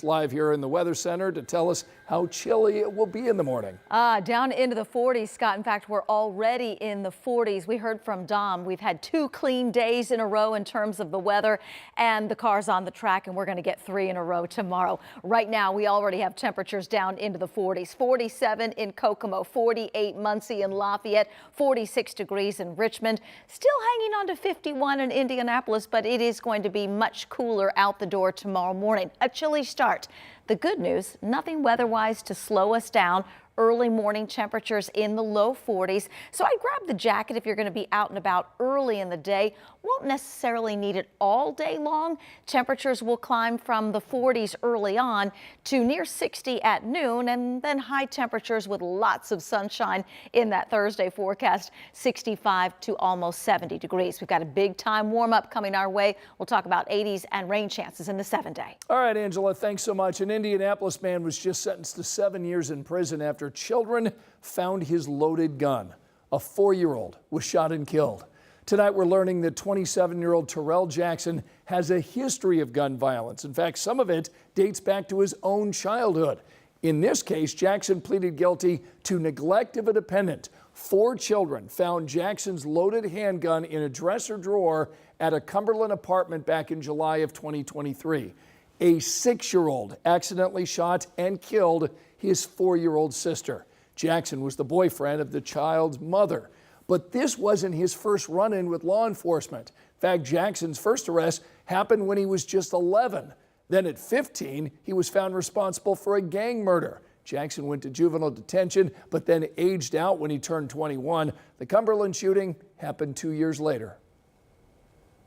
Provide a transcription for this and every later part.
Live here in the Weather Center to tell us how chilly it will be in the morning. Down into the 40s, Scott. In fact, we're already in the 40s. We heard from Dom. We've had 2 clean days in a row in terms of the weather and the cars on the track, and we're going to get 3 in a row tomorrow. Right now, we already have temperatures down into the 40s. 47 in Kokomo, 48 Muncie and Lafayette, 46 degrees in Richmond. Still hanging on to 51 in Indianapolis, but it is going to be much cooler out the door tomorrow morning. A chilly start. The good news, nothing weather-wise to slow us down. Early morning temperatures in the low 40s. So I grab the jacket if you're going to be out and about early in the day. Won't necessarily need it all day long. Temperatures will climb from the 40s early on to near 60 at noon, and then high temperatures with lots of sunshine in that Thursday forecast, 65 to almost 70 degrees. We've got a big time warm up coming our way. We'll talk about 80s and rain chances in the 7-day. All right, Angela, thanks so much. An Indianapolis man was just sentenced to 7 years in prison after children found his loaded gun. A 4-year-old was shot and killed. Tonight we're learning that 27-year-old Terrell Jackson has a history of gun violence. In fact, some of it dates back to his own childhood. In this case, Jackson pleaded guilty to neglect of a dependent. 4 children found Jackson's loaded handgun in a dresser drawer at a Cumberland apartment back in July of 2023. A 6-year-old accidentally shot and killed his 4-year-old sister. Jackson was the boyfriend of the child's mother. But this wasn't his first run-in with law enforcement. In fact, Jackson's first arrest happened when he was just 11. Then at 15, he was found responsible for a gang murder. Jackson went to juvenile detention, but then aged out when he turned 21. The Cumberland shooting happened 2 years later.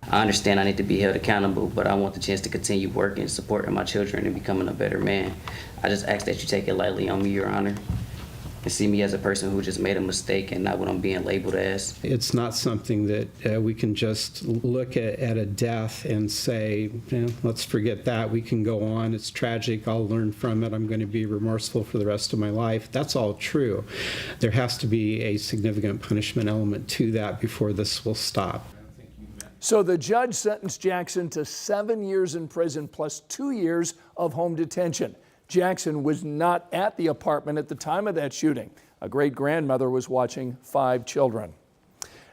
I understand I need to be held accountable, but I want the chance to continue working, supporting my children, and becoming a better man. I just ask that you take it lightly on me, Your Honor, and see me as a person who just made a mistake and not what I'm being labeled as. It's not something that we can just look at a death and say, let's forget that. We can go on. It's tragic. I'll learn from it. I'm going to be remorseful for the rest of my life. That's all true. There has to be a significant punishment element to that before this will stop. So the judge sentenced Jackson to 7 years in prison plus 2 years of home detention. Jackson was not at the apartment at the time of that shooting. A great-grandmother was watching 5 children.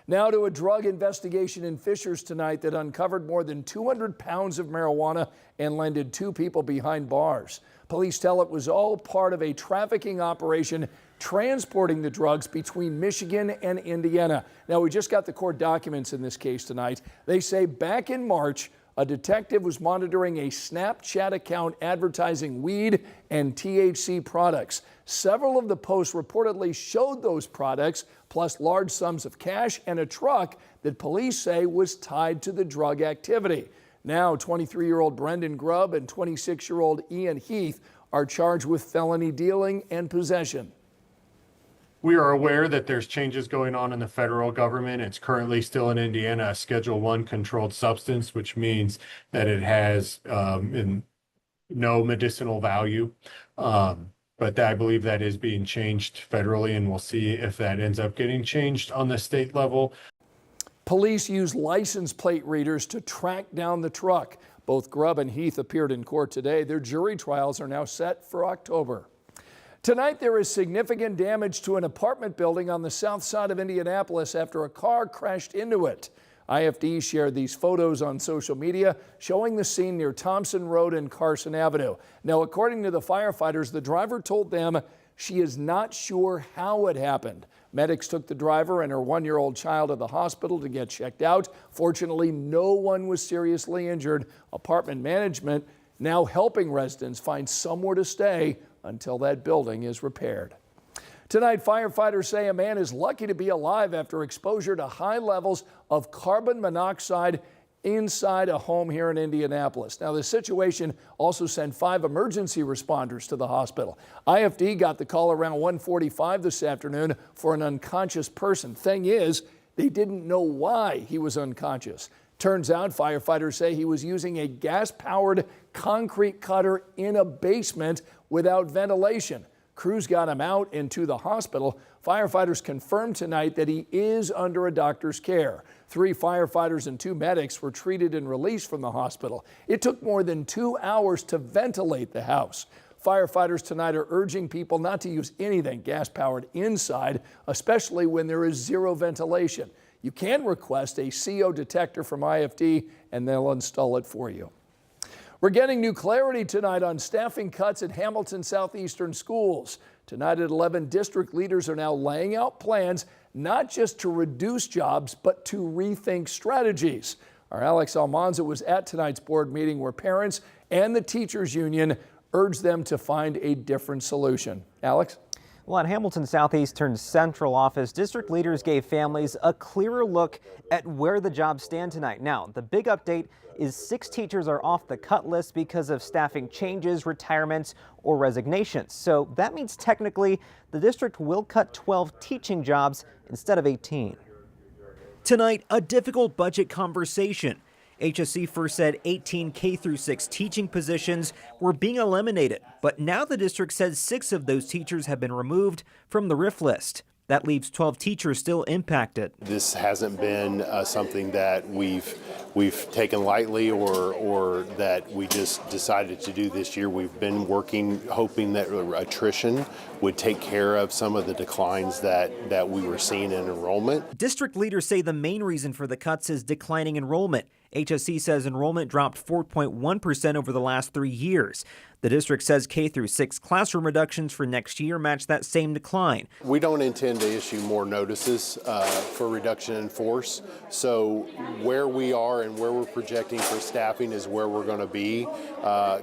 Now to a drug investigation in Fishers tonight that uncovered more than 200 pounds of marijuana and landed 2 people behind bars. Police tell it was all part of a trafficking operation transporting the drugs between Michigan and Indiana. Now, we just got the court documents in this case tonight. They say back in March, a detective was monitoring a Snapchat account advertising weed and THC products. Several of the posts reportedly showed those products, plus large sums of cash and a truck that police say was tied to the drug activity. Now, 23-year-old Brendan Grubb and 26-year-old Ian Heath are charged with felony dealing and possession. We are aware that there's changes going on in the federal government. It's currently still in Indiana a Schedule I controlled substance, which means that it has no medicinal value. But I believe that is being changed federally, and we'll see if that ends up getting changed on the state level. Police used license plate readers to track down the truck. Both Grubb and Heath appeared in court today. Their jury trials are now set for October. Tonight, there is significant damage to an apartment building on the south side of Indianapolis after a car crashed into it. IFD shared these photos on social media showing the scene near Thompson Road and Carson Avenue. Now, according to the firefighters, the driver told them she is not sure how it happened. Medics took the driver and her 1-year-old child to the hospital to get checked out. Fortunately, no one was seriously injured. Apartment management now helping residents find somewhere to stay until that building is repaired. Tonight, firefighters say a man is lucky to be alive after exposure to high levels of carbon monoxide inside a home here in Indianapolis. Now, the situation also sent 5 emergency responders to the hospital. IFD got the call around 1:45 this afternoon for an unconscious person. Thing is, they didn't know why he was unconscious. Turns out firefighters say he was using a gas-powered concrete cutter in a basement without ventilation. Crews got him out and to the hospital. Firefighters confirmed tonight that he is under a doctor's care. 3 firefighters and 2 medics were treated and released from the hospital. It took more than 2 hours to ventilate the house. Firefighters tonight are urging people not to use anything gas-powered inside, especially when there is zero ventilation. You can request a CO detector from IFD and they'll install it for you. We're getting new clarity tonight on staffing cuts at Hamilton Southeastern schools. Tonight at 11, district leaders are now laying out plans not just to reduce jobs, but to rethink strategies. Our Alex Almanza was at tonight's board meeting where parents and the teachers union urged them to find a different solution. Alex? Well, at Hamilton Southeastern's central office, district leaders gave families a clearer look at where the jobs stand tonight. Now, the big update is 6 teachers are off the cut list because of staffing changes, retirements, or resignations. So that means technically the district will cut 12 teaching jobs instead of 18. Tonight, a difficult budget conversation. HSC first said 18 K-6 teaching positions were being eliminated, but now the district says 6 of those teachers have been removed from the RIF list. That leaves 12 teachers still impacted. This hasn't been something that we've taken lightly or that we just decided to do this year. We've been working, hoping that attrition would take care of some of the declines that we were seeing in enrollment. District leaders say the main reason for the cuts is declining enrollment. HSC says enrollment dropped 4.1% over the last 3 years. The district says K-6 classroom reductions for next year match that same decline. We don't intend to issue more notices for reduction in force. So where we are and where we're projecting for staffing is where we're going to be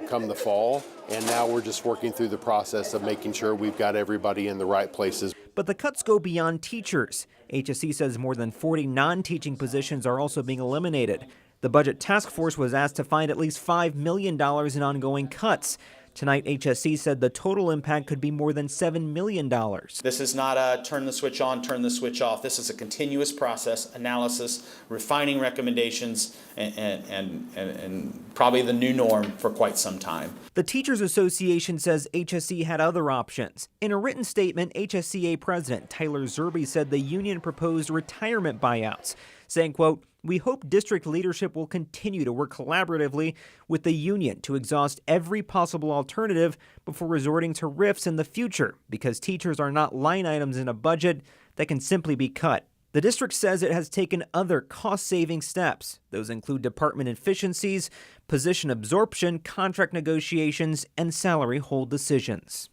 come the fall. And now we're just working through the process of making sure we've got everybody in the right places. But the cuts go beyond teachers. HSC says more than 40 non-teaching positions are also being eliminated. The budget task force was asked to find at least $5 million in ongoing cuts. Tonight, HSC said the total impact could be more than $7 million. This is not a turn the switch on, turn the switch off. This is a continuous process, analysis, refining recommendations, and probably the new norm for quite some time. The Teachers Association says HSC had other options. In a written statement, HSCA President Tyler Zerby said the union proposed retirement buyouts, saying, quote, "We hope district leadership will continue to work collaboratively with the union to exhaust every possible alternative before resorting to RIFs in the future, because teachers are not line items in a budget that can simply be cut." The district says it has taken other cost-saving steps. Those include department efficiencies, position absorption, contract negotiations, and salary hold decisions.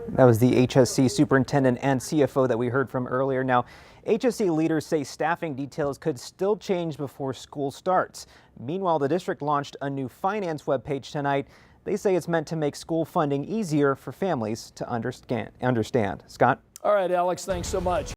That was the HSC superintendent and CFO that we heard from earlier. Now, HSC leaders say staffing details could still change before school starts. Meanwhile, the district launched a new finance webpage tonight. They say it's meant to make school funding easier for families to understand. Scott? All right, Alex, thanks so much.